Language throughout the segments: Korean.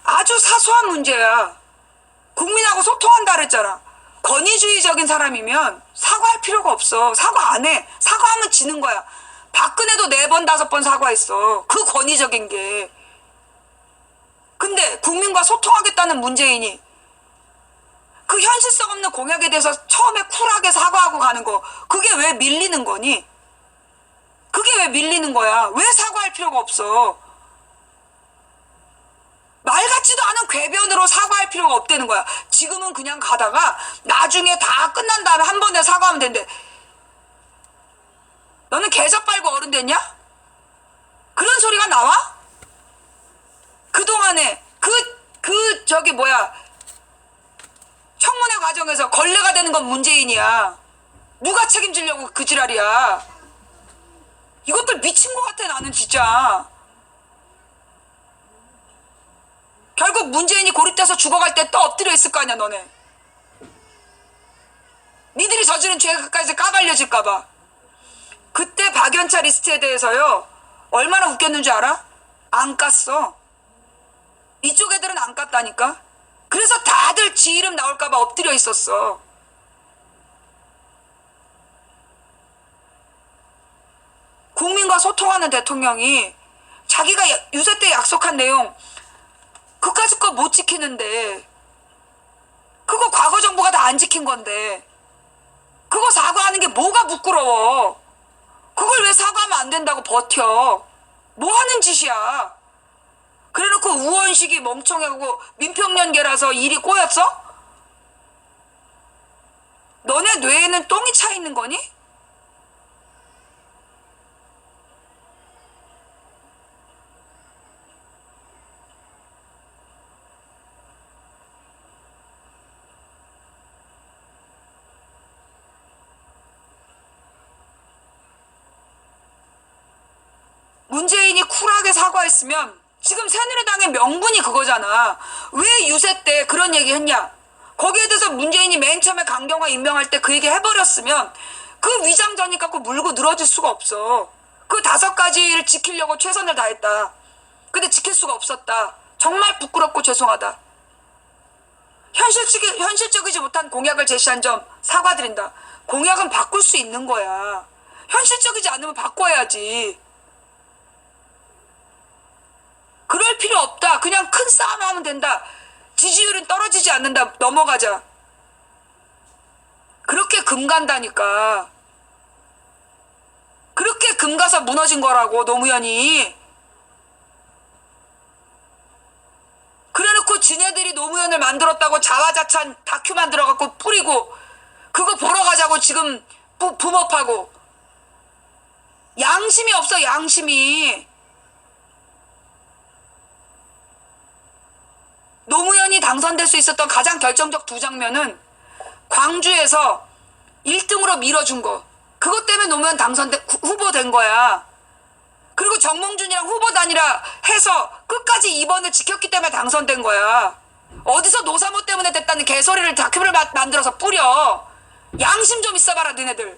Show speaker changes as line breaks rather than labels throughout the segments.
아주 사소한 문제야. 국민하고 소통한다 그랬잖아. 권위주의적인 사람이면 사과할 필요가 없어. 사과 안 해. 사과하면 지는 거야. 박근혜도 4번 5번 사과했어. 그 권위적인 게. 근데 국민과 소통하겠다는 문재인이 그 현실성 없는 공약에 대해서 처음에 쿨하게 사과하고 가는 거, 그게 왜 밀리는 거니? 그게 왜 밀리는 거야? 왜 사과할 필요가 없어? 말 같지도 않은 궤변으로 사과할 필요가 없다는 거야. 지금은 그냥 가다가 나중에 다 끝난 다음에 한 번에 사과하면 된대. 너는 계좌 빨고 어른 됐냐? 그런 소리가 나와? 그동안에 청문회 과정에서 걸레가 되는 건 문재인이야. 누가 책임지려고 그 지랄이야. 이것들 미친 것 같아 나는 진짜. 결국 문재인이 고립돼서 죽어갈 때 또 엎드려 있을 거 아니야 너네. 니들이 저지른 죄까지 까발려질까봐. 그때 박연차 리스트에 대해서요 얼마나 웃겼는 줄 알아? 안 깠어. 이쪽 애들은 안 깠다니까. 그래서 다들 지 이름 나올까봐 엎드려 있었어. 국민과 소통하는 대통령이 자기가 유세 때 약속한 내용 그까짓 거 못 지키는데, 그거 과거 정부가 다 안 지킨 건데 그거 사과하는 게 뭐가 부끄러워. 그걸 왜 사과하면 안 된다고 버텨. 뭐 하는 짓이야. 그래놓고 우원식이 멍청하고 민평연계라서 일이 꼬였어? 너네 뇌에는 똥이 차 있는 거니? 문재인이 쿨하게 사과했으면 지금 새누리당의 명분이 그거잖아. 왜 유세 때 그런 얘기 했냐. 거기에 대해서 문재인이 맨 처음에 강경화 임명할 때 그 얘기 해버렸으면 그 위장 전입 갖고 물고 늘어질 수가 없어. 그 5가지를 지키려고 최선을 다했다. 근데 지킬 수가 없었다. 정말 부끄럽고 죄송하다. 현실적이지 못한 공약을 제시한 점 사과드린다. 공약은 바꿀 수 있는 거야. 현실적이지 않으면 바꿔야지. 그럴 필요 없다. 그냥 큰 싸움 하면 된다. 지지율은 떨어지지 않는다. 넘어가자. 그렇게 금 간다니까. 그렇게 금 가서 무너진 거라고 노무현이. 그래놓고 지네들이 노무현을 만들었다고 자화자찬 다큐 만들어갖고 뿌리고 그거 보러 가자고 지금 붐업하고. 양심이 없어 양심이. 노무현이 당선될 수 있었던 가장 결정적 2장면은 광주에서 1등으로 밀어준 거. 그것 때문에 노무현 후보된 거야. 그리고 정몽준이랑 후보 단일화 해서 끝까지 2번을 지켰기 때문에 당선된 거야. 어디서 노사모 때문에 됐다는 개소리를 다큐를 만들어서 뿌려. 양심 좀 있어봐라 너네들.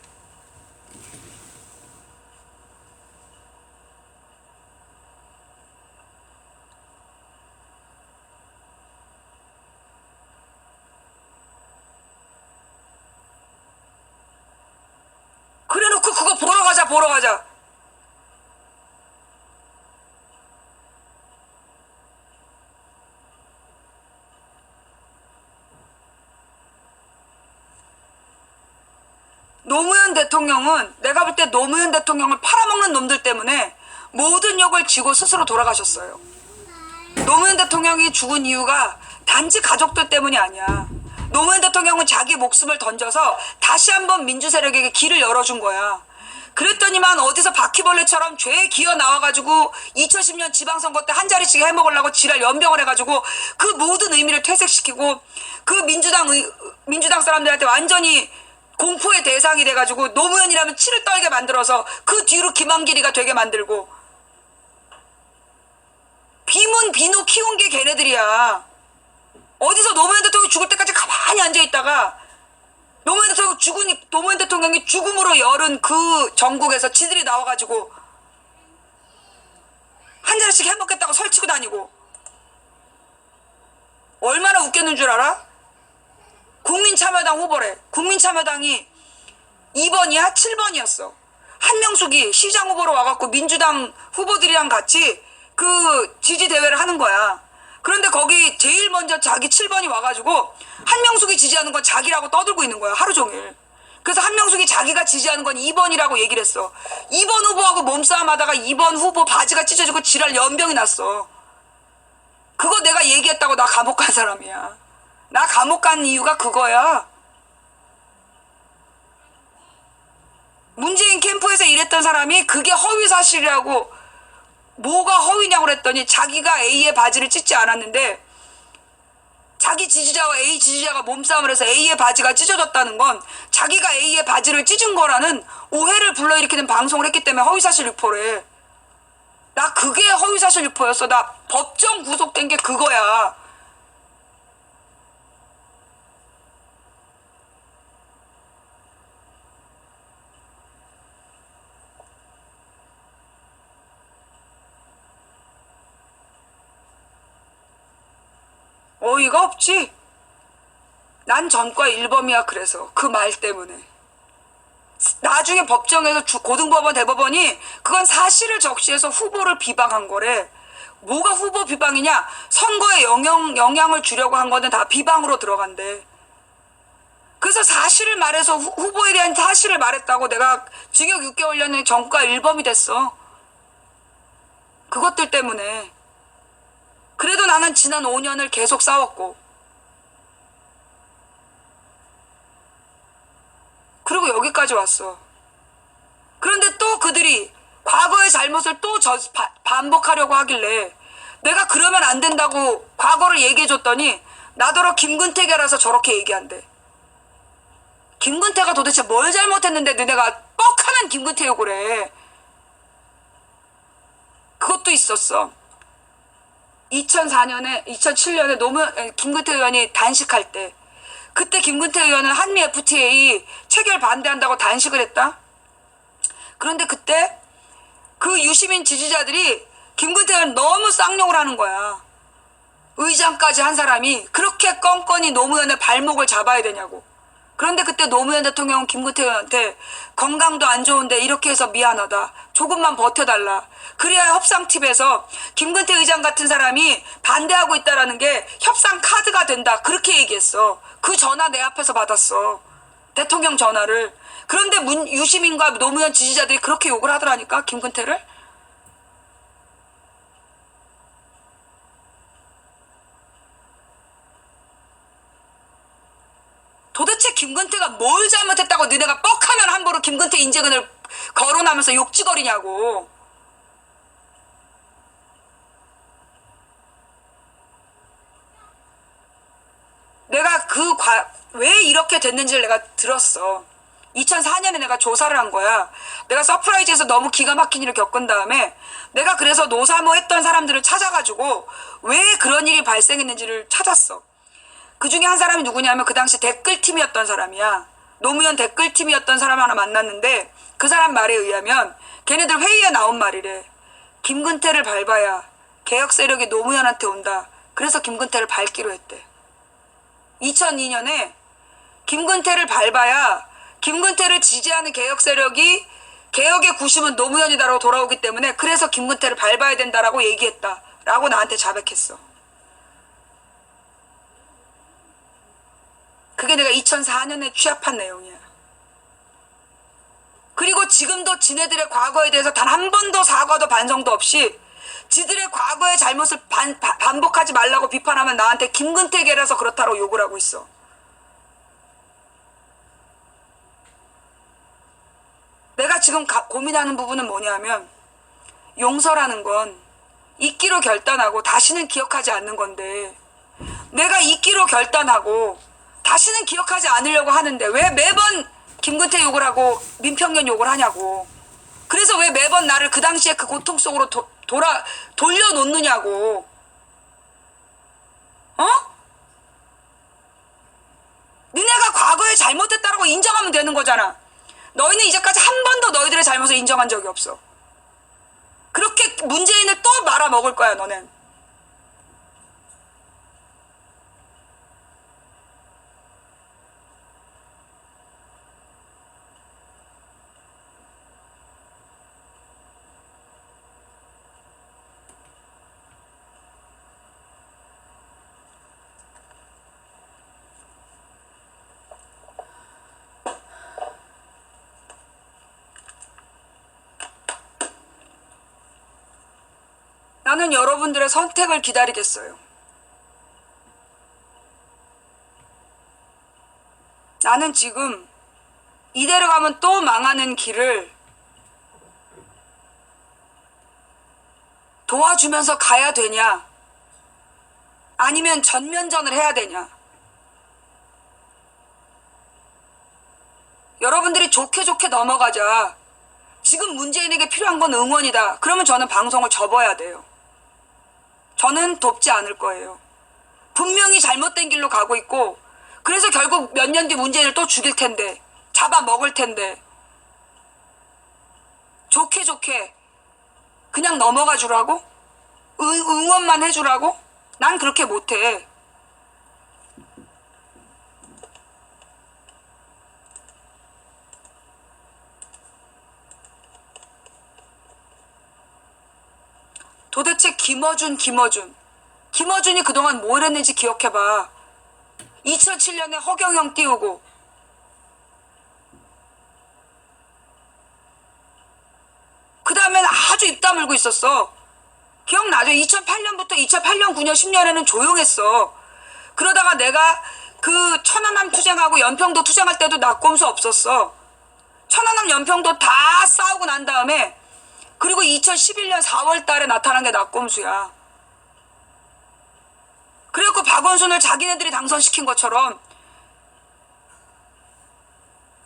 그래놓고 그거 보러 가자. 노무현 대통령은 내가 볼 때 노무현 대통령을 팔아먹는 놈들 때문에 모든 욕을 지고 스스로 돌아가셨어요. 노무현 대통령이 죽은 이유가 단지 가족들 때문이 아니야. 노무현 대통령은 자기 목숨을 던져서 다시 한번 민주세력에게 길을 열어준 거야. 그랬더니만 어디서 바퀴벌레처럼 죄에 기어 나와가지고 2010년 지방선거 때 한 자리씩 해먹으려고 지랄 연병을 해가지고 그 모든 의미를 퇴색시키고 그 민주당 사람들한테 완전히 공포의 대상이 돼가지고 노무현이라면 치를 떨게 만들어서 그 뒤로 김한길이가 되게 만들고. 비문 비노 키운 게 걔네들이야. 어디서 노무현 대통령이 죽을 때까지 가만히 앉아있다가 노무현 대통령이 죽음으로 열은 그 전국에서 지들이 나와가지고 한 자리씩 해먹겠다고 설치고 다니고. 얼마나 웃겼는 줄 알아? 국민참여당 후보래. 국민참여당이 2번이야? 7번이었어. 한명숙이 시장 후보로 와갖고 민주당 후보들이랑 같이 그 지지대회를 하는 거야. 그런데 거기 제일 먼저 자기 7번이 와가지고 한명숙이 지지하는 건 자기라고 떠들고 있는 거야. 하루 종일. 그래서 한명숙이 자기가 지지하는 건 2번이라고 얘기를 했어. 2번 후보하고 몸싸움 하다가 2번 후보 바지가 찢어지고 지랄 연병이 났어. 그거 내가 얘기했다고 나 감옥 간 사람이야. 나 감옥 간 이유가 그거야. 문재인 캠프에서 일했던 사람이 그게 허위 사실이라고, 뭐가 허위냐고 그랬더니 자기가 A의 바지를 찢지 않았는데 자기 지지자와 A 지지자가 몸싸움을 해서 A의 바지가 찢어졌다는 건 자기가 A의 바지를 찢은 거라는 오해를 불러일으키는 방송을 했기 때문에 허위사실 유포래. 나 그게 허위사실 유포였어. 나 법정 구속된 게 그거야. 어이가 없지. 난 전과 1범이야. 그래서 그 말 때문에 나중에 법정에서 고등법원 대법원이 그건 사실을 적시해서 후보를 비방한 거래. 뭐가 후보 비방이냐? 선거에 영향을 주려고 한 거는 다 비방으로 들어간대. 그래서 사실을 말해서 후보에 대한 사실을 말했다고 내가 징역 6개월년에 전과 1범이 됐어. 그것들 때문에. 그래도 나는 지난 5년을 계속 싸웠고, 그리고 여기까지 왔어. 그런데 또 그들이 과거의 잘못을 또 반복하려고 하길래 내가 그러면 안 된다고 과거를 얘기해줬더니 나더러 김근태계라서 저렇게 얘기한대. 김근태가 도대체 뭘 잘못했는데 너네가 뻑하면 김근태 욕을 해. 그것도 있었어. 2007년에 김근태 의원이 단식할 때, 그때 김근태 의원은 한미 FTA 체결 반대한다고 단식을 했다. 그런데 그때 그 유시민 지지자들이 김근태 의원 너무 쌍욕을 하는 거야. 의장까지 한 사람이 그렇게 껌껌이 노무현의 발목을 잡아야 되냐고. 그런데 그때 노무현 대통령은 김근태 의원한테 건강도 안 좋은데 이렇게 해서 미안하다. 조금만 버텨달라. 그래야 협상팀에서 김근태 의장 같은 사람이 반대하고 있다라는 게 협상 카드가 된다. 그렇게 얘기했어. 그 전화 내 앞에서 받았어. 대통령 전화를. 그런데 유시민과 노무현 지지자들이 그렇게 욕을 하더라니까, 김근태를. 도대체 김근태가 뭘 잘못했다고 너네가 뻑하면 함부로 김근태 인재근을 거론하면서 욕지거리냐고. 내가 왜 이렇게 됐는지를 내가 들었어. 2004년에 내가 조사를 한 거야. 내가 서프라이즈에서 너무 기가 막힌 일을 겪은 다음에 내가 그래서 노사모 했던 사람들을 찾아가지고 왜 그런 일이 발생했는지를 찾았어. 그 중에 한 사람이 누구냐면 그 당시 댓글팀이었던 사람이야. 노무현 댓글팀이었던 사람 하나 만났는데 그 사람 말에 의하면 걔네들 회의에 나온 말이래. 김근태를 밟아야 개혁 세력이 노무현한테 온다. 그래서 김근태를 밟기로 했대. 2002년에 김근태를 밟아야 김근태를 지지하는 개혁 세력이 개혁의 구심은 노무현이다라고 돌아오기 때문에 그래서 김근태를 밟아야 된다라고 얘기했다라고 나한테 자백했어. 그게 내가 2004년에 취합한 내용이야. 그리고 지금도 지네들의 과거에 대해서 단 한 번도 사과도 반성도 없이 지들의 과거의 잘못을 반복하지 말라고 비판하면 나한테 김근태계라서 그렇다고 욕을 하고 있어. 내가 지금 고민하는 부분은 뭐냐면 용서라는 건 잊기로 결단하고 다시는 기억하지 않는 건데 내가 잊기로 결단하고 다시는 기억하지 않으려고 하는데 왜 매번 김근태 욕을 하고 민평년 욕을 하냐고. 그래서 왜 매번 나를 그 당시에 그 고통 속으로 돌려놓느냐고. 어? 니네가 과거에 잘못했다라고 인정하면 되는 거잖아. 너희는 이제까지 한 번도 너희들의 잘못을 인정한 적이 없어. 그렇게 문재인을 또 말아먹을 거야, 너는. 나는 여러분들의 선택을 기다리겠어요. 나는 지금 이대로 가면 또 망하는 길을 도와주면서 가야 되냐, 아니면 전면전을 해야 되냐. 여러분들이 좋게 좋게 넘어가자. 지금 문재인에게 필요한 건 응원이다. 그러면 저는 방송을 접어야 돼요. 저는 돕지 않을 거예요. 분명히 잘못된 길로 가고 있고, 그래서 결국 몇 년 뒤 문재인을 또 죽일 텐데, 잡아먹을 텐데, 좋게 좋게 그냥 넘어가 주라고? 응원만 해주라고? 난 그렇게 못해. 도대체 김어준이 그동안 뭘 했는지 기억해봐. 2007년에 허경영 띄우고, 그 다음엔 아주 입 다물고 있었어. 기억나죠? 2008년부터 2008년, 9년, 10년에는 조용했어. 그러다가 내가 그 천안함 투쟁하고 연평도 투쟁할 때도 낙곰수 없었어. 천안함 연평도 다 싸우고 난 다음에, 그리고 2011년 4월 달에 나타난 게 낙곰수야. 그래갖고 박원순을 자기네들이 당선시킨 것처럼,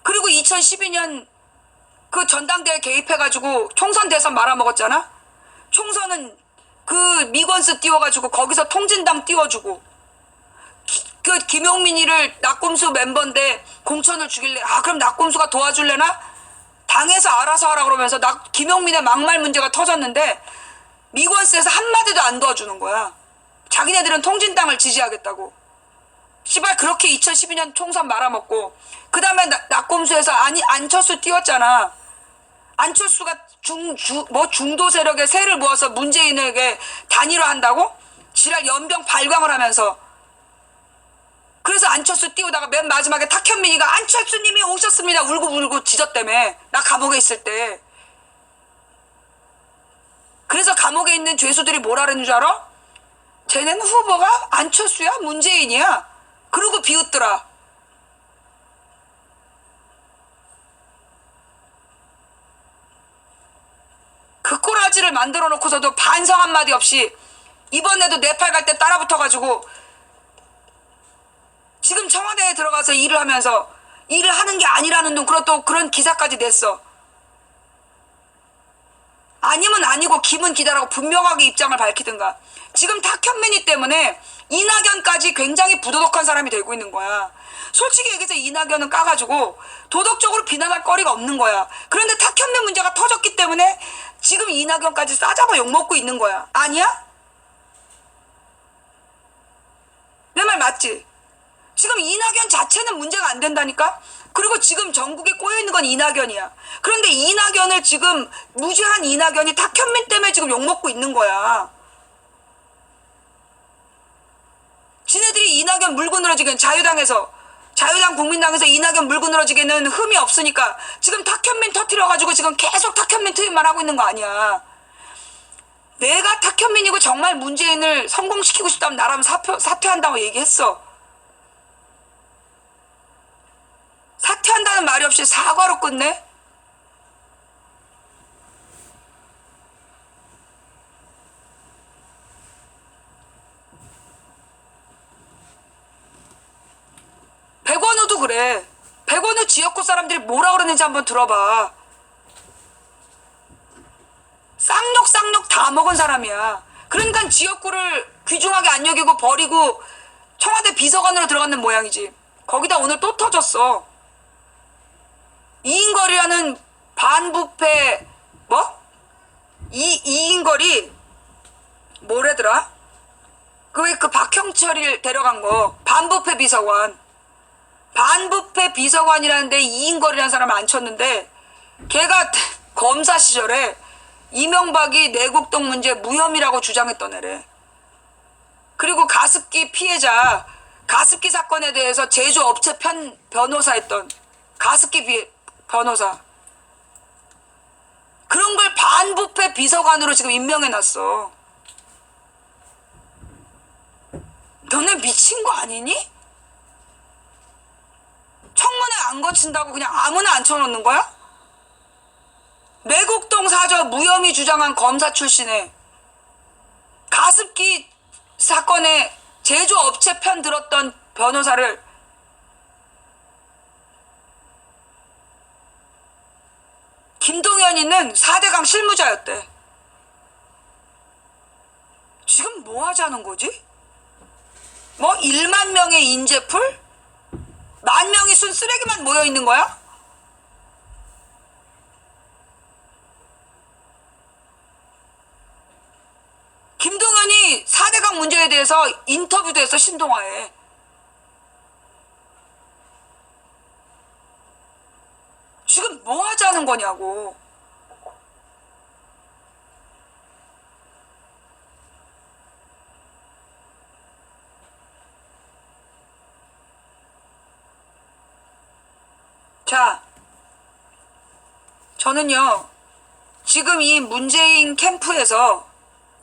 그리고 2012년 그 전당대회 개입해가지고 총선 대선 말아먹었잖아? 총선은 그 미건스 띄워가지고 거기서 통진당 띄워주고, 그 김용민이를 낙곰수 멤버인데 공천을 주길래, 아 그럼 낙곰수가 도와줄래나? 당에서 알아서 하라 그러면서 김용민의 막말 문제가 터졌는데 미건스에서 한마디도 안 도와주는 거야. 자기네들은 통진당을 지지하겠다고. 씨발 그렇게 2012년 총선 말아먹고, 그 다음에 낙곰수에서 안철수 띄웠잖아. 안철수가 중도 세력의 세를 모아서 문재인에게 단일화한다고? 지랄 연병 발광을 하면서. 그래서 안철수 띄우다가 맨 마지막에 탁현민이가 안철수님이 오셨습니다 울고 지졌다며. 나 감옥에 있을 때. 그래서 감옥에 있는 죄수들이 뭐라 그러는 줄 알아? 쟤네는 후보가 안철수야? 문재인이야? 그러고 비웃더라. 그 꼬라지를 만들어 놓고서도 반성 한마디 없이 이번에도 네팔 갈 때 따라붙어가지고 지금 청와대에 들어가서 일을 하면서 일을 하는 게 아니라는 둥 그런 기사까지 냈어. 아니면 아니고 김은 기다라고 분명하게 입장을 밝히든가. 지금 탁현민이 때문에 이낙연까지 굉장히 부도덕한 사람이 되고 있는 거야. 솔직히 얘기해서 이낙연은 까가지고 도덕적으로 비난할 거리가 없는 거야. 그런데 탁현민 문제가 터졌기 때문에 지금 이낙연까지 싸잡아 욕먹고 있는 거야. 아니야? 내 말 맞지? 지금 이낙연 자체는 문제가 안 된다니까? 그리고 지금 전국에 꼬여있는 건 이낙연이야. 그런데 이낙연을 지금 무죄한 이낙연이 탁현민 때문에 지금 욕먹고 있는 거야. 지네들이 이낙연 물고 늘어지기는 자유당 국민당에서 이낙연 물고 늘어지기에는 흠이 없으니까 지금 탁현민 터뜨려가지고 지금 계속 탁현민 트윗만 하고 있는 거 아니야. 내가 탁현민이고 정말 문재인을 성공시키고 싶다면 나라면 사퇴한다고 얘기했어. 사퇴한다는 말이 없이 사과로 끝내? 백원우도 그래. 백원우 지역구 사람들이 뭐라 그러는지 한번 들어봐. 쌍욕 다 먹은 사람이야. 그러니까 지역구를 귀중하게 안 여기고 버리고 청와대 비서관으로 들어가는 모양이지. 거기다 오늘 또 터졌어. 이인걸이라는 반부패 이인걸이 뭐래더라? 그 박형철이를 데려간 거 반부패 비서관. 반부패 비서관이라는데 이인걸이라는 사람을 앉혔는데 걔가 검사 시절에 이명박이 내곡동 문제 무혐의라고 주장했던 애래. 그리고 가습기 피해자, 가습기 사건에 대해서 제조업체 변호사 했던 가습기 변호사. 그런 걸 반부패 비서관으로 지금 임명해놨어. 너네 미친 거 아니니? 청문회 안 거친다고 그냥 아무나 앉혀놓는 거야? 내곡동 사저 무혐의 주장한 검사 출신에 가습기 사건에 제조업체 편 들었던 변호사를 김동연이는 4대강 실무자였대. 지금 뭐 하자는 거지? 뭐 1만 명의 인재풀? 10,000명이 순 쓰레기만 모여 있는 거야? 김동연이 4대강 문제에 대해서 인터뷰도 했어, 신동아에. 지금 뭐 하자는 거냐고. 자, 저는요, 지금 이 문재인 캠프에서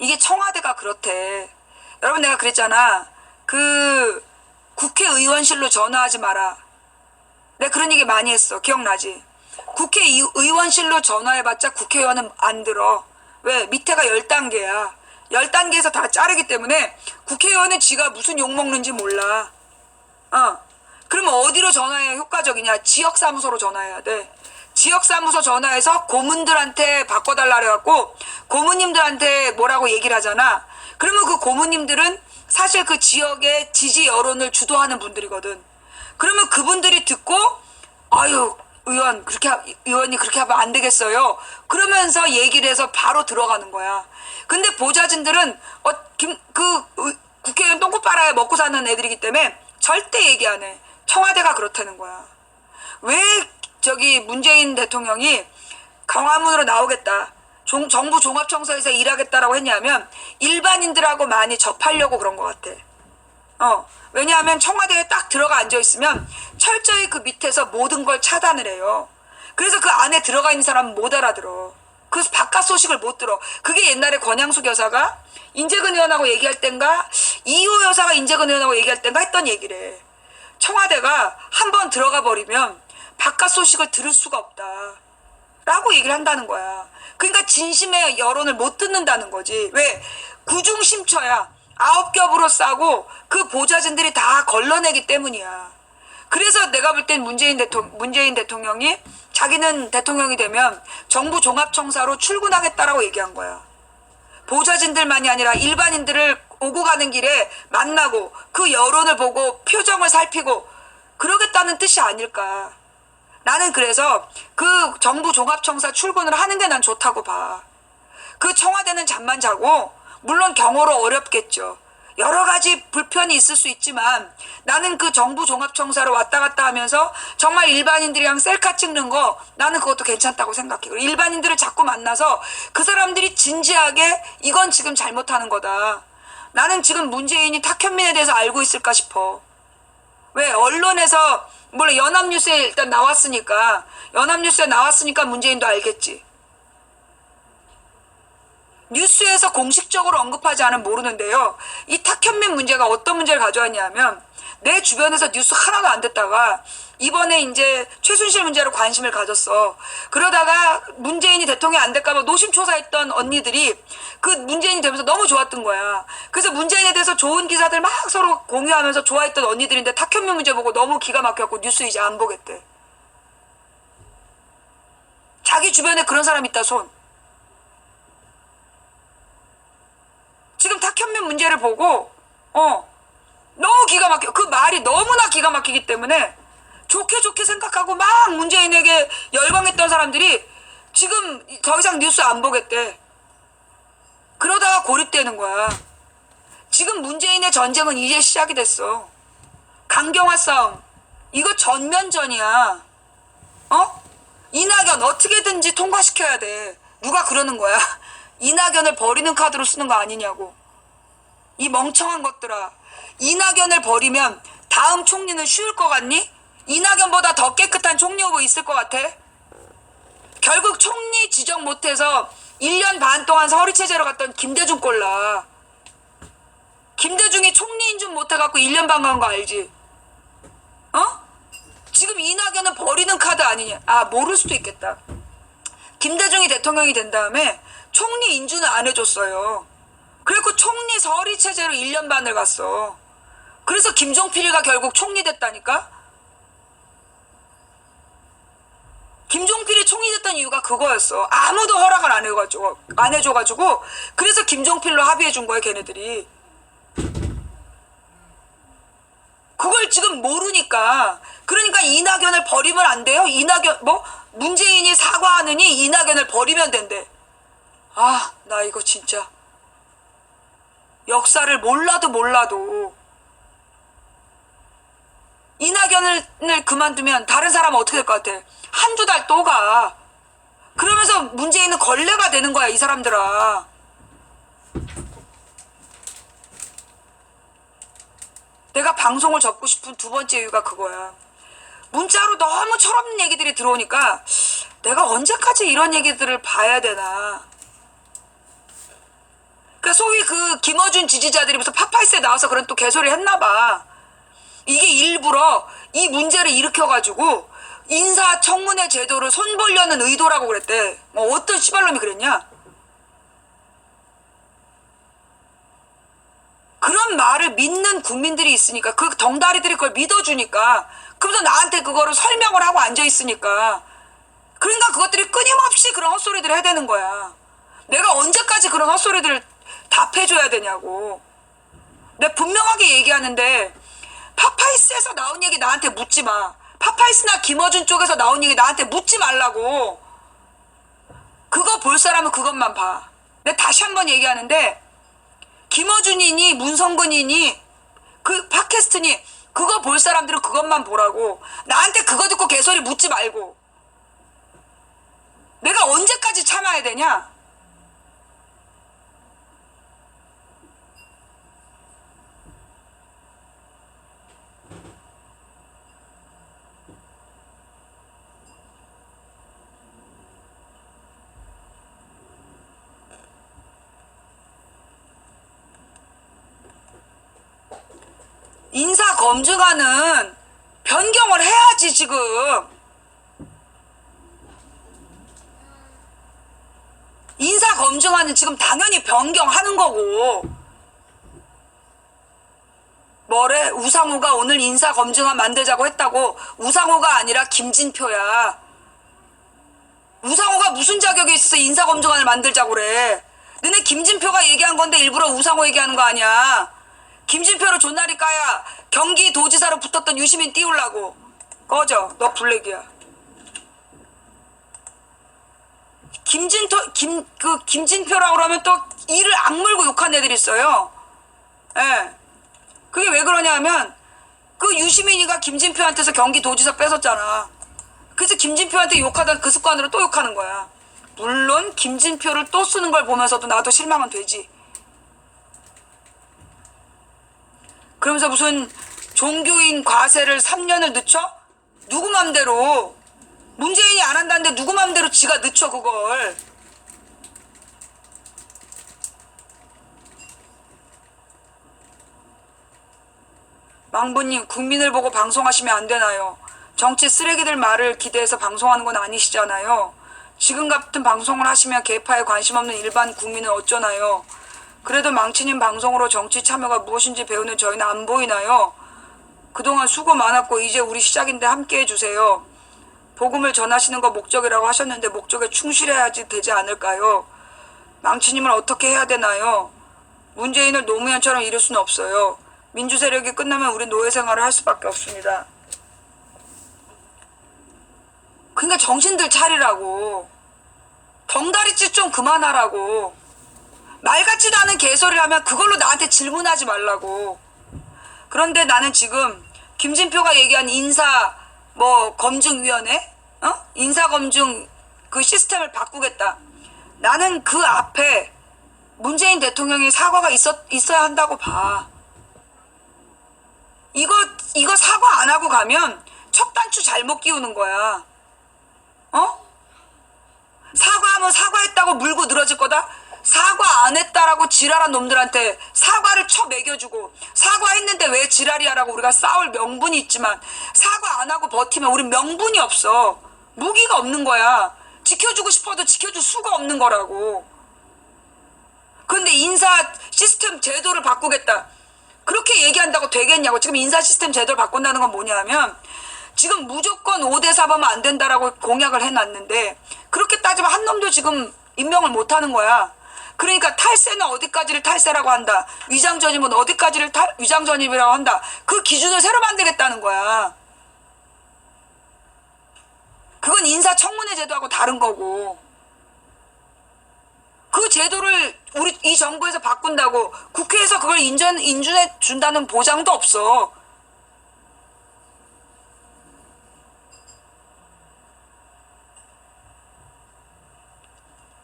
이게 청와대가 그렇대. 여러분, 내가 그랬잖아. 국회의원실로 전화하지 마라. 내가 그런 얘기 많이 했어. 기억나지? 국회의원실로 전화해봤자 국회의원은 안 들어. 왜? 밑에가 10단계야. 10단계에서 다 자르기 때문에 국회의원은 지가 무슨 욕먹는지 몰라. 그러면 어디로 전화해야 효과적이냐? 지역사무소로 전화해야 돼. 지역사무소 전화해서 고문들한테 바꿔달라 그래갖고 고문님들한테 뭐라고 얘기를 하잖아. 그러면 그 고문님들은 사실 그 지역의 지지 여론을 주도하는 분들이거든. 그러면 그분들이 듣고 아유 의원이 그렇게 하면 안 되겠어요. 그러면서 얘기를 해서 바로 들어가는 거야. 근데 보좌진들은 국회의원 똥꼬 빨아야 먹고 사는 애들이기 때문에 절대 얘기 안 해. 청와대가 그렇다는 거야. 왜 문재인 대통령이 광화문으로 나오겠다. 정부 종합청사에서 일하겠다라고 했냐면 일반인들하고 많이 접하려고 그런 것 같아. 왜냐하면 청와대에 딱 들어가 앉아있으면 철저히 그 밑에서 모든 걸 차단을 해요. 그래서 그 안에 들어가 있는 사람은 못 알아들어. 그래서 바깥 소식을 못 들어. 그게 옛날에 권양숙 여사가 인재근 의원하고 얘기할 땐가 이호 여사가 인재근 의원하고 얘기할 땐가 했던 얘기래. 청와대가 한번 들어가 버리면 바깥 소식을 들을 수가 없다 라고 얘기를 한다는 거야. 그러니까 진심의 여론을 못 듣는다는 거지. 왜? 구중심처야. 9겹으로 싸고 그 보좌진들이 다 걸러내기 때문이야. 그래서 내가 볼 땐 문재인 대통령이 자기는 대통령이 되면 정부 종합청사로 출근하겠다라고 얘기한 거야. 보좌진들만이 아니라 일반인들을 오고 가는 길에 만나고 그 여론을 보고 표정을 살피고 그러겠다는 뜻이 아닐까. 나는 그래서 그 정부 종합청사 출근을 하는 게 난 좋다고 봐. 그 청와대는 잠만 자고 물론 경호로 어렵겠죠. 여러 가지 불편이 있을 수 있지만 나는 그 정부 종합청사로 왔다 갔다 하면서 정말 일반인들이랑 셀카 찍는 거 나는 그것도 괜찮다고 생각해. 그리고 일반인들을 자꾸 만나서 그 사람들이 진지하게 이건 지금 잘못하는 거다. 나는 지금 문재인이 탁현민에 대해서 알고 있을까 싶어. 왜? 언론에서 물론 연합뉴스에 일단 나왔으니까 문재인도 알겠지. 뉴스에서 공식적으로 언급하지 않으면 모르는데요. 이 탁현민 문제가 어떤 문제를 가져왔냐면 내 주변에서 뉴스 하나도 안 듣다가 이번에 이제 최순실 문제로 관심을 가졌어. 그러다가 문재인이 대통령이 안 될까 봐 노심초사했던 언니들이 그 문재인이 되면서 너무 좋았던 거야. 그래서 문재인에 대해서 좋은 기사들 막 서로 공유하면서 좋아했던 언니들인데 탁현민 문제 보고 너무 기가 막혀갖고 뉴스 이제 안 보겠대. 자기 주변에 그런 사람 있다 손. 지금 탁현민 문제를 보고 너무 기가 막혀. 그 말이 너무나 기가 막히기 때문에 좋게 생각하고 막 문재인에게 열광했던 사람들이 지금 더 이상 뉴스 안 보겠대. 그러다가 고립되는 거야. 지금 문재인의 전쟁은 이제 시작이 됐어. 강경화 싸움. 이거 전면전이야. 어? 이낙연 어떻게든지 통과시켜야 돼. 누가 그러는 거야. 이낙연을 버리는 카드로 쓰는 거 아니냐고. 이 멍청한 것들아. 이낙연을 버리면 다음 총리는 쉬울 것 같니? 이낙연보다 더 깨끗한 총리 후보 있을 것 같아? 결국 총리 지정 못해서 1년 반 동안 서리체제로 갔던 김대중 꼴라. 김대중이 총리 인준 못해갖고 1년 반 간 거 알지? 어? 지금 이낙연은 버리는 카드 아니냐? 아, 모를 수도 있겠다. 김대중이 대통령이 된 다음에 총리 인준을 안 해줬어요. 그래갖고 총리 서리체제로 1년 반을 갔어. 그래서 김종필이가 결국 총리 됐다니까? 김종필이 총리 됐던 이유가 그거였어. 아무도 허락을 안 해줘가지고 그래서 김종필로 합의해준 거야 걔네들이. 그걸 지금 모르니까. 그러니까 이낙연을 버리면 안 돼요? 이낙연 문재인이 사과하느니 이낙연을 버리면 된대. 아, 나 이거 진짜 역사를 몰라도 이낙연을 그만두면 다른 사람은 어떻게 될 것 같아? 한두 달 또 가. 그러면서 문재인은 걸레가 되는 거야, 이 사람들아. 내가 방송을 접고 싶은 두 번째 이유가 그거야. 문자로 너무 철없는 얘기들이 들어오니까 내가 언제까지 이런 얘기들을 봐야 되나. 그러니까 소위 그 김어준 지지자들이 무슨 파파이스에 나와서 그런 또 개소리 했나 봐. 이게 일부러 이 문제를 일으켜가지고 인사청문회 제도를 손보려는 의도라고 그랬대. 어떤 씨발놈이 그랬냐? 그런 말을 믿는 국민들이 있으니까, 그 덩다리들이 그걸 믿어주니까, 그러면서 나한테 그거를 설명을 하고 앉아있으니까, 그러니까 그것들이 끊임없이 그런 헛소리들을 해야 되는 거야. 내가 언제까지 그런 헛소리들을 답해줘야 되냐고. 내가 분명하게 얘기하는데 파파이스에서 나온 얘기 나한테 묻지 마. 파파이스나 김어준 쪽에서 나온 얘기 나한테 묻지 말라고. 그거 볼 사람은 그것만 봐. 내가 다시 한번 얘기하는데 김어준이니 문성근이니 그 팟캐스트니 그거 볼 사람들은 그것만 보라고. 나한테 그거 듣고 개소리 묻지 말고. 내가 언제까지 참아야 되냐? 인사 검증하는 변경을 해야지 지금. 인사 검증하는 지금 당연히 변경하는 거고. 뭐래? 우상호가 오늘 인사 검증안 만들자고 했다고. 우상호가 아니라 김진표야. 우상호가 무슨 자격이 있어서 인사 검증안을 만들자고 그래. 너네 김진표가 얘기한 건데 일부러 우상호 얘기하는 거 아니야. 김진표로 존나리 까야 경기도지사로 붙었던 유시민 띄우려고. 꺼져. 너 블랙이야. 김진표라고 그러면 또 이를 악물고 욕한 애들이 있어요. 예. 그게 왜 그러냐면 그 유시민이가 김진표한테서 경기도지사 뺏었잖아. 그래서 김진표한테 욕하던 그 습관으로 또 욕하는 거야. 물론 김진표를 또 쓰는 걸 보면서도 나도 실망은 되지. 그러면서 무슨 종교인 과세를 3년을 늦춰? 누구 맘대로. 문재인이 안 한다는데 누구 맘대로 지가 늦춰 그걸. 망부님, 국민을 보고 방송하시면 안 되나요? 정치 쓰레기들 말을 기대해서 방송하는 건 아니시잖아요. 지금 같은 방송을 하시면 계파에 관심 없는 일반 국민은 어쩌나요? 그래도 망치님 방송으로 정치 참여가 무엇인지 배우는 저희는 안 보이나요? 그동안 수고 많았고 이제 우리 시작인데 함께 해주세요. 복음을 전하시는 거 목적이라고 하셨는데 목적에 충실해야지 되지 않을까요? 망치님은 어떻게 해야 되나요? 문재인을 노무현처럼 이룰 수는 없어요. 민주 세력이 끝나면 우리 노예 생활을 할 수밖에 없습니다. 그러니까 정신들 차리라고. 덩다리짓 좀 그만하라고. 말 같지도 않은 개소리를 하면 그걸로 나한테 질문하지 말라고. 그런데 나는 지금 김진표가 얘기한 인사 검증위원회, 인사검증 그 시스템을 바꾸겠다. 나는 그 앞에 문재인 대통령의 사과가 있어야 한다고 봐. 이거 사과 안 하고 가면 첫 단추 잘못 끼우는 거야. 사과하면 사과했다고 물고 늘어질 거다? 사과 안 했다라고 지랄한 놈들한테 사과를 쳐 매겨주고, 사과했는데 왜 지랄이야라고 우리가 싸울 명분이 있지만, 사과 안 하고 버티면 우린 명분이 없어. 무기가 없는 거야. 지켜주고 싶어도 지켜줄 수가 없는 거라고. 근데 인사 시스템 제도를 바꾸겠다. 그렇게 얘기한다고 되겠냐고. 지금 인사 시스템 제도를 바꾼다는 건 뭐냐면, 지금 무조건 5대4하면 안 된다라고 공약을 해놨는데, 그렇게 따지면 한 놈도 지금 임명을 못 하는 거야. 그러니까 탈세는 어디까지를 탈세라고 한다. 위장전입은 어디까지를 위장전입이라고 한다. 그 기준을 새로 만들겠다는 거야. 그건 인사청문회 제도하고 다른 거고. 그 제도를 이 정부에서 바꾼다고 국회에서 그걸 인준해 준다는 보장도 없어.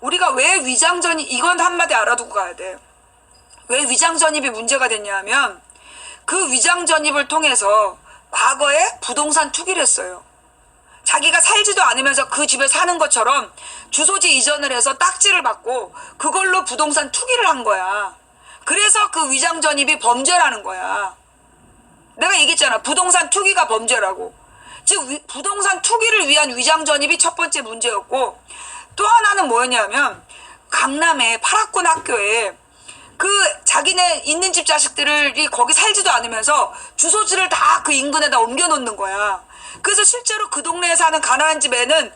우리가 왜 이건 한마디 알아두고 가야 돼. 왜 위장전입이 문제가 됐냐면, 그 위장전입을 통해서 과거에 부동산 투기를 했어요. 자기가 살지도 않으면서 그 집에 사는 것처럼 주소지 이전을 해서 딱지를 받고 그걸로 부동산 투기를 한 거야. 그래서 그 위장전입이 범죄라는 거야. 내가 얘기했잖아. 부동산 투기가 범죄라고. 즉 부동산 투기를 위한 위장전입이 첫 번째 문제였고, 또 하나는 뭐였냐면, 강남의 8학군 학교에 그 자기네 있는 집 자식들이 거기 살지도 않으면서 주소지를 다 그 인근에다 옮겨놓는 거야. 그래서 실제로 그 동네에 사는 가난한 집에는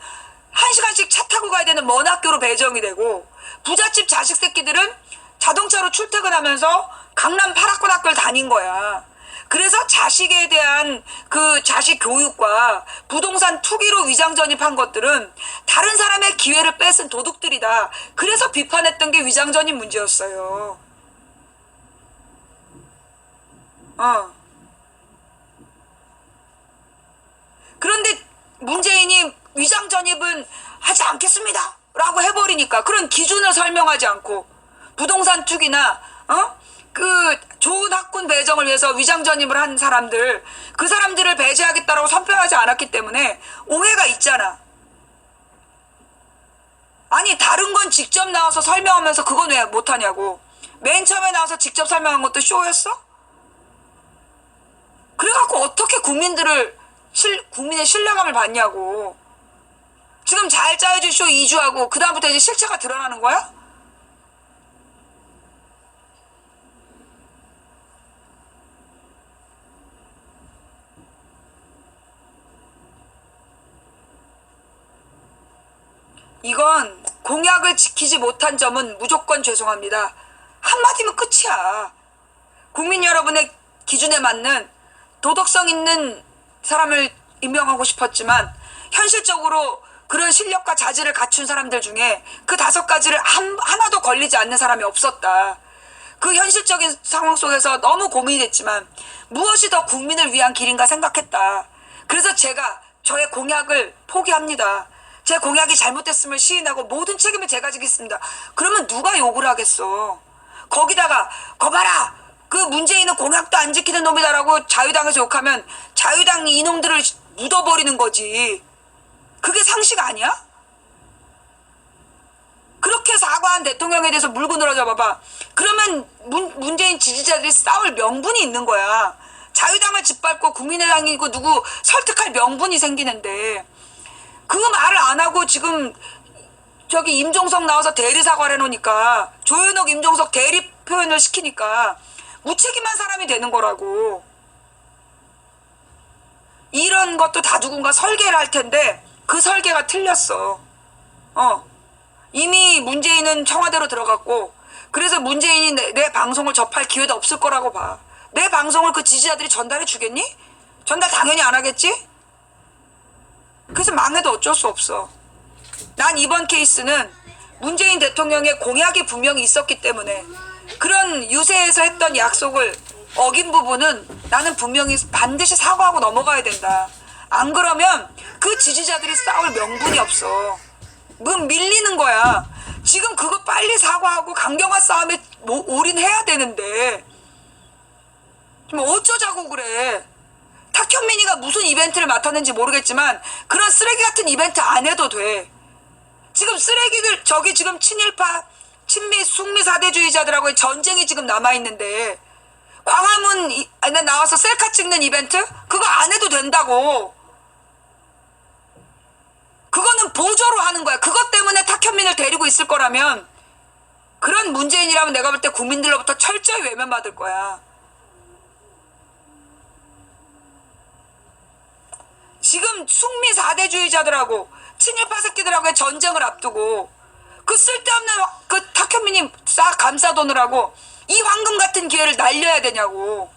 1시간씩 차 타고 가야 되는 먼 학교로 배정이 되고, 부잣집 자식 새끼들은 자동차로 출퇴근하면서 강남 8학군 학교를 다닌 거야. 그래서 자식에 대한 그 자식 교육과 부동산 투기로 위장전입한 것들은 다른 사람의 기회를 뺏은 도둑들이다. 그래서 비판했던 게 위장전입 문제였어요. 그런데 문재인이 위장전입은 하지 않겠습니다 라고 해버리니까, 그런 기준을 설명하지 않고 부동산 투기나 그 좋은 학군 배정을 위해서 위장전입을 한 사람들, 그 사람들을 배제하겠다라고 선표하지 않았기 때문에 오해가 있잖아. 아니 다른 건 직접 나와서 설명하면서 그건 왜 못하냐고. 맨 처음에 나와서 직접 설명한 것도 쇼였어? 그래갖고 어떻게 국민의 신뢰감을 받냐고. 지금 잘 짜여진 쇼 2주하고 그 다음부터 이제 실체가 드러나는 거야? 이건 공약을 지키지 못한 점은 무조건 죄송합니다. 한마디면 끝이야. 국민 여러분의 기준에 맞는 도덕성 있는 사람을 임명하고 싶었지만, 현실적으로 그런 실력과 자질을 갖춘 사람들 중에 그 5가지를 하나도 걸리지 않는 사람이 없었다. 그 현실적인 상황 속에서 너무 고민이 됐지만 무엇이 더 국민을 위한 길인가 생각했다. 그래서 제가 저의 공약을 포기합니다. 제 공약이 잘못됐음을 시인하고 모든 책임을 제가 지겠습니다. 그러면 누가 욕을 하겠어. 거기다가 거봐라, 그 문재인은 공약도 안 지키는 놈이다라고 자유당에서 욕하면 자유당이 이놈들을 묻어버리는 거지. 그게 상식 아니야? 그렇게 사과한 대통령에 대해서 물고 늘어져 봐봐. 그러면 문재인 지지자들이 싸울 명분이 있는 거야. 자유당을 짓밟고 국민의당이고 누구 설득할 명분이 생기는데, 그 말을 안 하고 지금 저기 임종석 나와서 대리 사과를 해놓으니까, 조현옥 임종석 대리 표현을 시키니까 무책임한 사람이 되는 거라고. 이런 것도 다 누군가 설계를 할 텐데 그 설계가 틀렸어. 이미 문재인은 청와대로 들어갔고, 그래서 문재인이 내 방송을 접할 기회도 없을 거라고 봐. 내 방송을 그 지지자들이 전달해 주겠니? 전달 당연히 안 하겠지? 그래서 망해도 어쩔 수 없어. 난 이번 케이스는 문재인 대통령의 공약이 분명히 있었기 때문에 그런 유세에서 했던 약속을 어긴 부분은 나는 분명히 반드시 사과하고 넘어가야 된다. 안 그러면 그 지지자들이 싸울 명분이 없어. 밀리는 거야. 지금 그거 빨리 사과하고 강경화 싸움에 올인해야 되는데 좀 어쩌자고 그래. 탁현민이가 무슨 이벤트를 맡았는지 모르겠지만 그런 쓰레기 같은 이벤트 안 해도 돼. 지금 쓰레기들 저기 지금 친일파 친미 숙미 사대주의자들하고의 전쟁이 지금 남아있는데 광화문 나와서 셀카 찍는 이벤트? 그거 안 해도 된다고. 그거는 보조로 하는 거야. 그것 때문에 탁현민을 데리고 있을 거라면 그런 문재인이라면 내가 볼 때 국민들로부터 철저히 외면받을 거야. 지금 숙미 사대주의자들하고 친일파 새끼들하고의 전쟁을 앞두고 그 쓸데없는 그 탁현민이 싹 감싸도느라고 이 황금 같은 기회를 날려야 되냐고.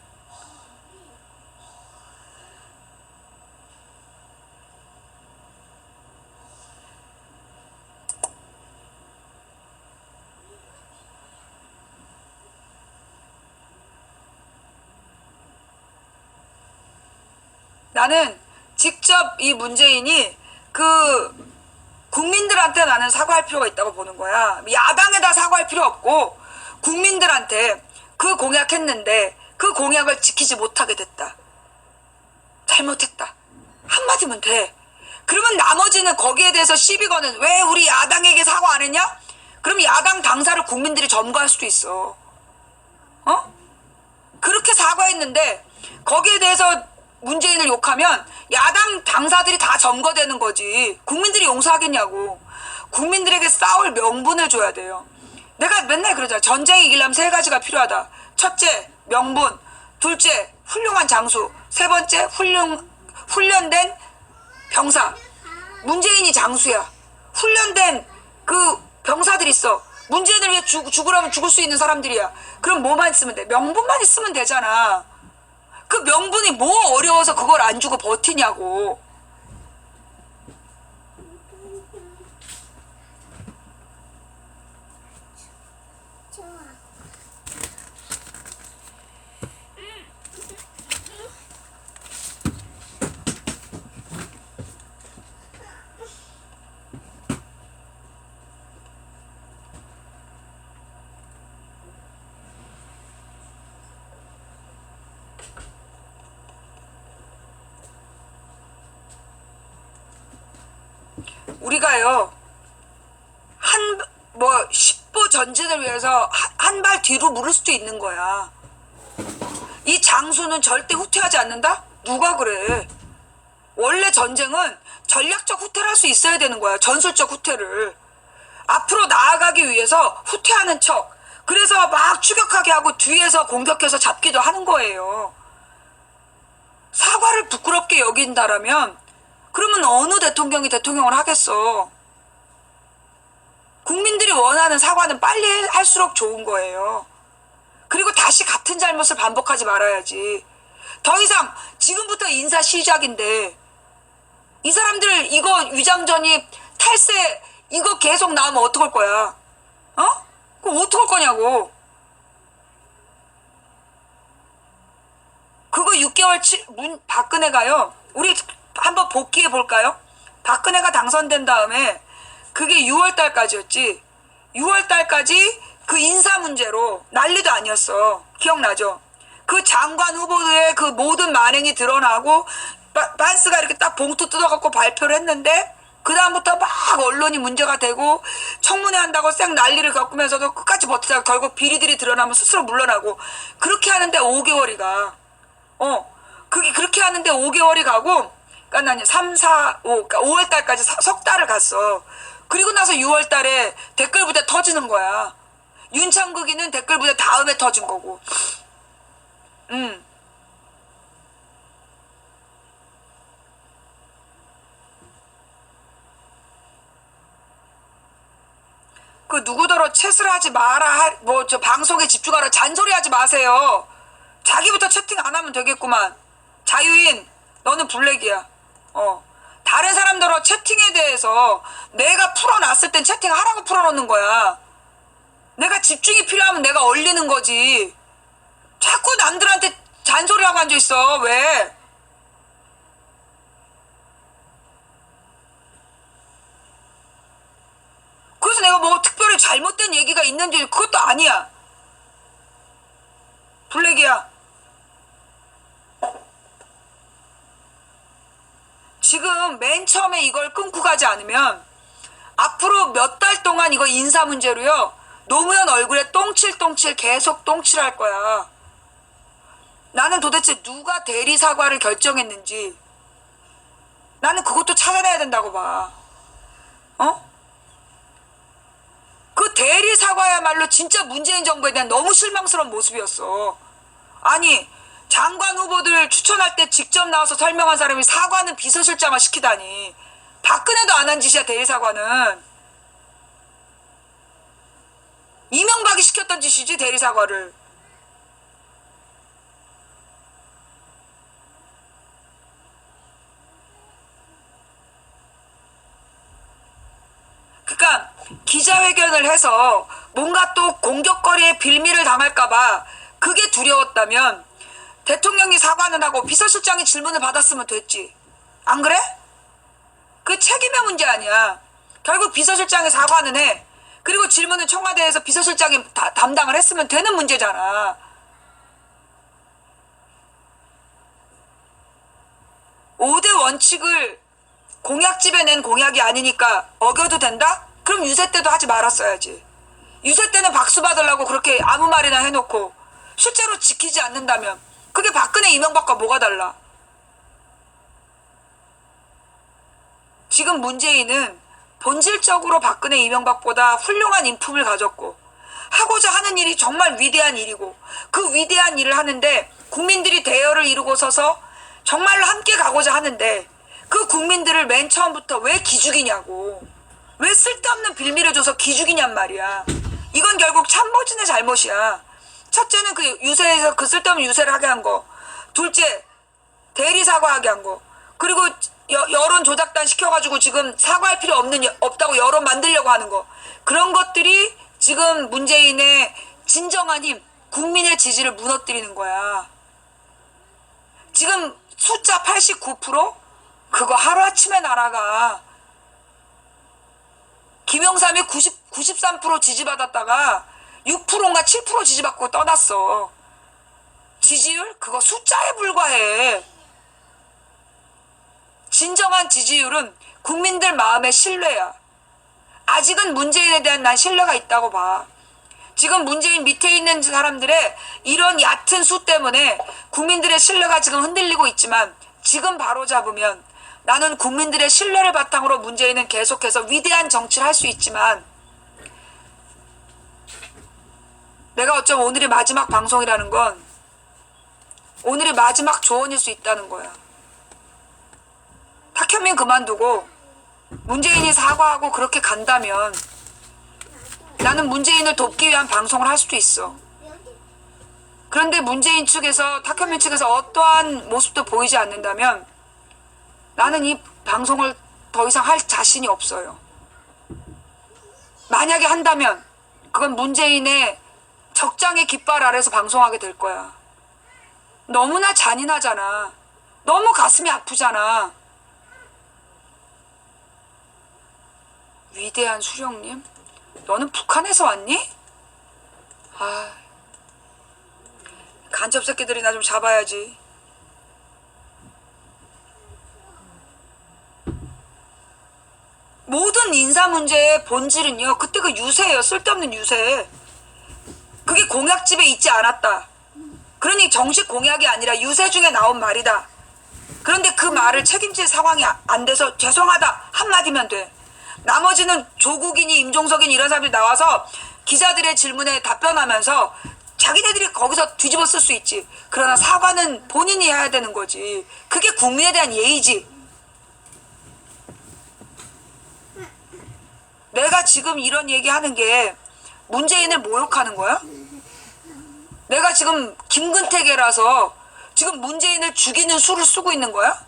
나는 직접 이 문재인이 그 국민들한테 나는 사과할 필요가 있다고 보는 거야. 야당에다 사과할 필요 없고 국민들한테 그 공약했는데 그 공약을 지키지 못하게 됐다. 잘못했다. 한마디면 돼. 그러면 나머지는 거기에 대해서 시비 거는 왜 우리 야당에게 사과 안 했냐? 그럼 야당 당사를 국민들이 점거할 수도 있어. 어? 그렇게 사과했는데 거기에 대해서 문재인을 욕하면 야당 당사들이 다 점거되는 거지. 국민들이 용서하겠냐고. 국민들에게 싸울 명분을 줘야 돼요. 내가 맨날 그러잖아. 전쟁이 이기려면 세 가지가 필요하다. 첫째, 명분. 둘째, 훌륭한 장수. 세 번째, 훈련된 병사. 문재인이 장수야. 훈련된 그 병사들 있어. 문재인을 위해 죽으라면 죽을 수 있는 사람들이야. 그럼 뭐만 있으면 돼? 명분만 있으면 되잖아. 그 명분이 뭐 어려워서 그걸 안 주고 버티냐고. 우리가요, 10보 전진을 위해서 한 발 뒤로 물을 수도 있는 거야. 이 장수는 절대 후퇴하지 않는다? 누가 그래? 원래 전쟁은 전략적 후퇴를 할 수 있어야 되는 거야. 전술적 후퇴를. 앞으로 나아가기 위해서 후퇴하는 척. 그래서 막 추격하게 하고 뒤에서 공격해서 잡기도 하는 거예요. 사과를 부끄럽게 여긴다라면 그러면 어느 대통령이 대통령을 하겠어. 국민들이 원하는 사과는 빨리 할수록 좋은 거예요. 그리고 다시 같은 잘못을 반복하지 말아야지. 더 이상 지금부터 인사 시작인데 이 사람들 이거 위장전입 탈세 이거 계속 나오면 어떡할 거야? 어? 그럼 어떡할 거냐고. 그거 6개월 박근혜가요. 우리 한번 복귀해 볼까요? 박근혜가 당선된 다음에 그게 6월 달까지였지. 6월 달까지 그 인사 문제로 난리도 아니었어. 기억나죠? 그 장관 후보들의 그 모든 만행이 드러나고 반스가 이렇게 딱 봉투 뜯어갖고 발표를 했는데 그 다음부터 막 언론이 문제가 되고 청문회 한다고 쌩 난리를 겪으면서도 끝까지 버티다가 결국 비리들이 드러나면 스스로 물러나고 그렇게 하는데 5개월이 가. 그게 그렇게 하는데 5개월이 가고 그러니까 3, 4, 5, 그러니까 5월 달까지 석 달을 갔어. 그리고 나서 6월 달에 댓글 부대 터지는 거야. 윤창극이는 댓글 부대 다음에 터진 거고. 그 누구더러 채슬 하지 마라, 저 방송에 집중하라 잔소리 하지 마세요. 자기부터 채팅 안 하면 되겠구만. 자유인, 너는 블랙이야. 다른 사람들하고 채팅에 대해서 내가 풀어놨을 땐 채팅하라고 풀어놓는 거야. 내가 집중이 필요하면 내가 얼리는 거지. 자꾸 남들한테 잔소리하고 앉아있어. 왜? 그래서 내가 뭐 특별히 잘못된 얘기가 있는지 그것도 아니야. 블랙이야. 지금 맨 처음에 이걸 끊고 가지 않으면 앞으로 몇 달 동안 이거 인사 문제로요. 노무현 얼굴에 똥칠똥칠 계속 똥칠할 거야. 나는 도대체 누가 대리 사과를 결정했는지 나는 그것도 찾아내야 된다고 봐. 어? 그 대리 사과야말로 진짜 문재인 정부에 대한 너무 실망스러운 모습이었어. 아니 장관 후보들 추천할 때 직접 나와서 설명한 사람이 사과는 비서실장을 시키다니. 박근혜도 안 한 짓이야. 대리 사과는 이명박이 시켰던 짓이지. 대리 사과를. 그러니까 기자회견을 해서 뭔가 또 공격거리에 빌미를 당할까봐 그게 두려웠다면 대통령이 사과는 하고 비서실장이 질문을 받았으면 됐지. 안 그래? 그 책임의 문제 아니야. 결국 비서실장이 사과는 해. 그리고 질문은 청와대에서 비서실장이 담당을 했으면 되는 문제잖아. 오 대 원칙을 공약집에 낸 공약이 아니니까 어겨도 된다? 그럼 유세 때도 하지 말았어야지. 유세 때는 박수 받으려고 그렇게 아무 말이나 해놓고 실제로 지키지 않는다면 그게 박근혜 이명박과 뭐가 달라? 지금 문재인은 본질적으로 박근혜 이명박보다 훌륭한 인품을 가졌고 하고자 하는 일이 정말 위대한 일이고 그 위대한 일을 하는데 국민들이 대열을 이루고 서서 정말로 함께 가고자 하는데 그 국민들을 맨 처음부터 왜 기죽이냐고. 왜 쓸데없는 빌미를 줘서 기죽이냔 말이야. 이건 결국 참모진의 잘못이야. 첫째는 그 유세에서 그 쓸데없는 유세를 하게 한 거. 둘째, 대리 사과하게 한 거. 그리고 여론 조작단 시켜가지고 지금 사과할 필요 없다고 여론 만들려고 하는 거. 그런 것들이 지금 문재인의 진정한 힘, 국민의 지지를 무너뜨리는 거야. 지금 숫자 89%? 그거 하루아침에 날아가. 김영삼이 93% 지지받았다가 6%인가 7% 지지받고 떠났어. 지지율? 그거 숫자에 불과해. 진정한 지지율은 국민들 마음의 신뢰야. 아직은 문재인에 대한 난 신뢰가 있다고 봐. 지금 문재인 밑에 있는 사람들의 이런 얕은 수 때문에 국민들의 신뢰가 지금 흔들리고 있지만 지금 바로 잡으면 나는 국민들의 신뢰를 바탕으로 문재인은 계속해서 위대한 정치를 할 수 있지만 내가 어쩜 오늘이 마지막 방송이라는 건 오늘이 마지막 조언일 수 있다는 거야. 탁현민 그만두고 문재인이 사과하고 그렇게 간다면 나는 문재인을 돕기 위한 방송을 할 수도 있어. 그런데 문재인 측에서 탁현민 측에서 어떠한 모습도 보이지 않는다면 나는 이 방송을 더 이상 할 자신이 없어요. 만약에 한다면 그건 문재인의 적장의 깃발 아래서 방송하게 될 거야. 너무나 잔인하잖아. 너무 가슴이 아프잖아. 위대한 수령님? 너는 북한에서 왔니? 아, 간첩 새끼들이나 좀 잡아야지. 모든 인사 문제의 본질은요. 그때 그 유세예요. 쓸데없는 유세. 그게 공약집에 있지 않았다. 그러니 정식 공약이 아니라 유세 중에 나온 말이다. 그런데 그 말을 책임질 상황이 안 돼서 죄송하다 한마디면 돼. 나머지는 조국이니 임종석이니 이런 사람들이 나와서 기자들의 질문에 답변하면서 자기네들이 거기서 뒤집어 쓸 수 있지. 그러나 사과는 본인이 해야 되는 거지. 그게 국민에 대한 예의지. 내가 지금 이런 얘기하는 게 문재인을 모욕하는 거야? 내가 지금 김근태계라서 지금 문재인을 죽이는 수를 쓰고 있는 거야?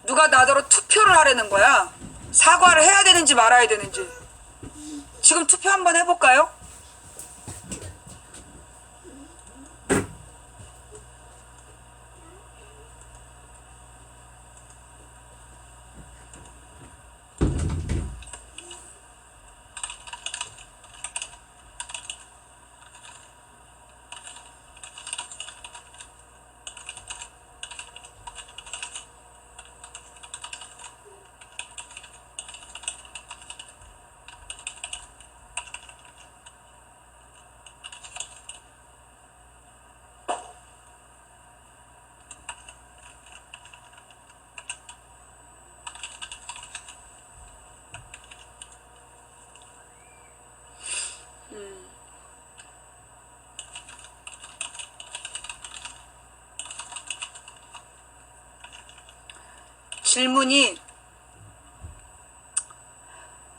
누가 나더러 투표를 하라는 거야? 사과를 해야 되는지 말아야 되는지. 지금 투표 한번 해볼까요? 질문이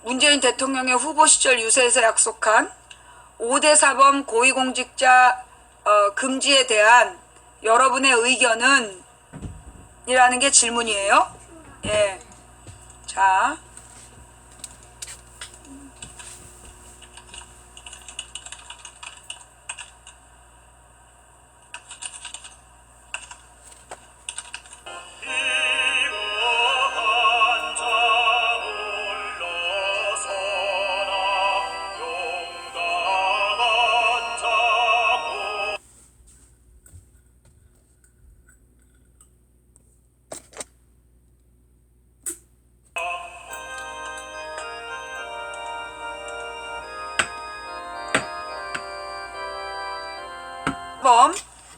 문재인 대통령의 후보 시절 유세에서 약속한 5대 사범 고위공직자 금지에 대한 여러분의 의견은? 이라는 게 질문이에요. 예. 자.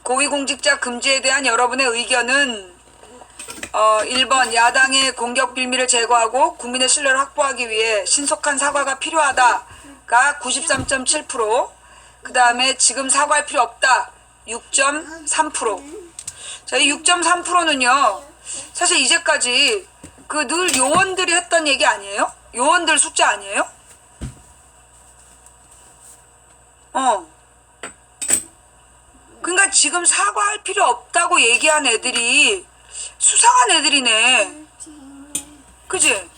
고위공직자 금지에 대한 여러분의 의견은 1번 야당의 공격 빌미를 제거하고 국민의 신뢰를 확보하기 위해 신속한 사과가 필요하다가 93.7%, 그 다음에 지금 사과할 필요 없다 6.3%. 자, 이 6.3%는요 사실 이제까지 그 늘 요원들이 했던 얘기 아니에요? 요원들 숫자 아니에요? 그러니까 지금 사과할 필요 없다고 얘기한 애들이 수상한 애들이네. 그지?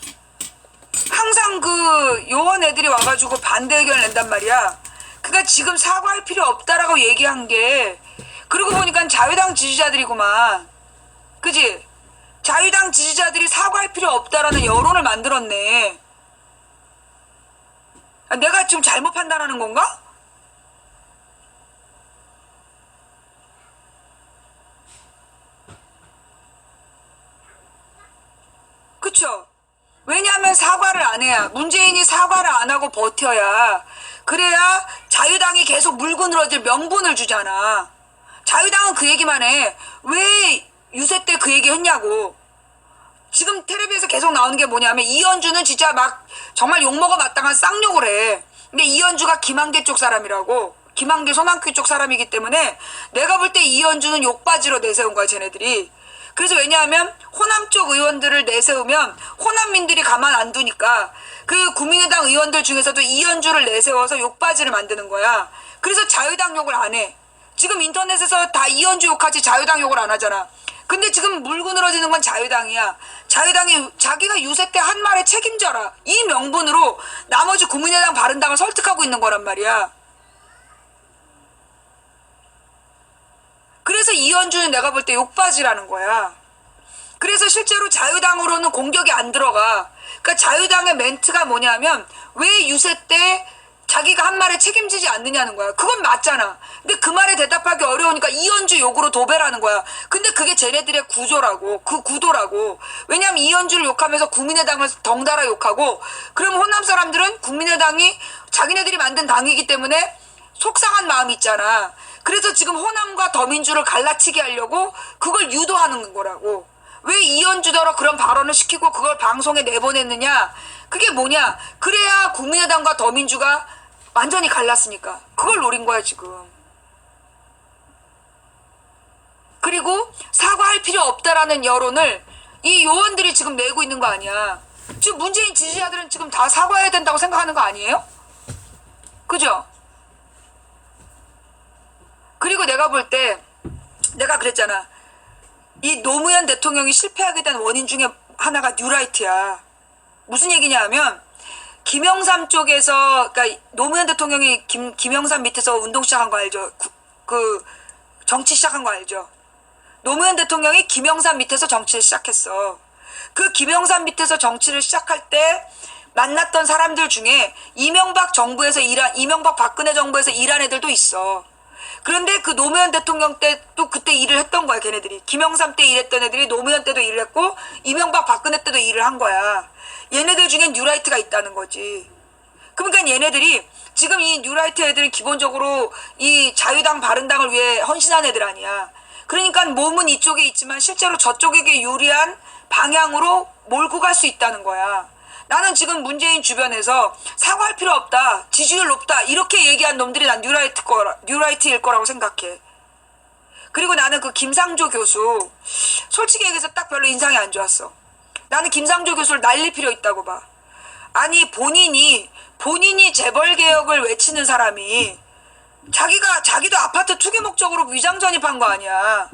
항상 그 요원 애들이 와가지고 반대 의견을 낸단 말이야. 그러니까 지금 사과할 필요 없다라고 얘기한 게, 그러고 보니까 자유당 지지자들이구만. 그지? 자유당 지지자들이 사과할 필요 없다라는 여론을 만들었네. 내가 지금 잘못 판단하는 건가? 그쵸? 왜냐하면 사과를 안 해야, 문재인이 사과를 안 하고 버텨야, 그래야 자유당이 계속 물고 늘어질 명분을 주잖아. 자유당은 그 얘기만 해. 왜 유세 때 그 얘기 했냐고. 지금 텔레비에서 계속 나오는 게 뭐냐면 이현주는 진짜 막 정말 욕먹어 마땅한 쌍욕을 해. 근데 이현주가 김한길 쪽 사람이라고. 김한길 소망교 쪽 사람이기 때문에 내가 볼 때 이현주는 욕바지로 내세운 거야, 쟤네들이. 그래서 왜냐하면 호남 쪽 의원들을 내세우면 호남민들이 가만 안 두니까 그 국민의당 의원들 중에서도 이현주를 내세워서 욕바지를 만드는 거야. 그래서 자유당 욕을 안 해. 지금 인터넷에서 다 이현주 욕하지 자유당 욕을 안 하잖아. 근데 지금 물고 늘어지는 건 자유당이야. 자유당이 자기가 유세 때 한 말에 책임져라, 이 명분으로 나머지 국민의당 바른당을 설득하고 있는 거란 말이야. 그래서 이현주는 내가 볼 때 욕바지라는 거야. 그래서 실제로 자유당으로는 공격이 안 들어가. 그러니까 자유당의 멘트가 뭐냐면 왜 유세 때 자기가 한 말에 책임지지 않느냐는 거야. 그건 맞잖아. 근데 그 말에 대답하기 어려우니까 이현주 욕으로 도배라는 거야. 근데 그게 쟤네들의 구조라고, 그 구도라고. 왜냐면 이현주를 욕하면서 국민의당을 덩달아 욕하고, 그럼 호남 사람들은 국민의당이 자기네들이 만든 당이기 때문에 속상한 마음이 있잖아. 그래서 지금 호남과 더민주를 갈라치게 하려고 그걸 유도하는 거라고. 왜 이현주더러 그런 발언을 시키고 그걸 방송에 내보냈느냐? 그게 뭐냐? 그래야 국민의당과 더민주가 완전히 갈랐으니까. 그걸 노린 거야, 지금. 그리고 사과할 필요 없다라는 여론을 이 요원들이 지금 내고 있는 거 아니야. 지금 문재인 지지자들은 지금 다 사과해야 된다고 생각하는 거 아니에요? 그죠? 그리고 내가 볼 때 내가 그랬잖아. 이 노무현 대통령이 실패하게 된 원인 중에 하나가 뉴라이트야. 무슨 얘기냐 하면 김영삼 쪽에서 그러니까 노무현 대통령이 김영삼 밑에서 운동 시작한 거 알죠? 그 정치 시작한 거 알죠? 노무현 대통령이 김영삼 밑에서 정치를 시작했어. 그 김영삼 밑에서 정치를 시작할 때 만났던 사람들 중에 이명박 박근혜 정부에서 일한 애들도 있어. 그런데 그 노무현 대통령 때 또 그때 일을 했던 거야, 걔네들이. 김영삼 때 일했던 애들이 노무현 때도 일을 했고 이명박 박근혜 때도 일을 한 거야. 얘네들 중엔 뉴라이트가 있다는 거지. 그러니까 얘네들이 지금 이 뉴라이트 애들은 기본적으로 이 자유당 바른당을 위해 헌신한 애들 아니야. 그러니까 몸은 이쪽에 있지만 실제로 저쪽에게 유리한 방향으로 몰고 갈 수 있다는 거야. 나는 지금 문재인 주변에서 사과할 필요 없다, 지지율 높다 이렇게 얘기한 놈들이 난 뉴라이트일 거라고 생각해. 그리고 나는 그 김상조 교수 솔직히 얘기해서 딱 별로 인상이 안 좋았어. 나는 김상조 교수를 날릴 필요 있다고 봐. 아니 본인이 재벌 개혁을 외치는 사람이 자기도 아파트 투기 목적으로 위장 전입한 거 아니야.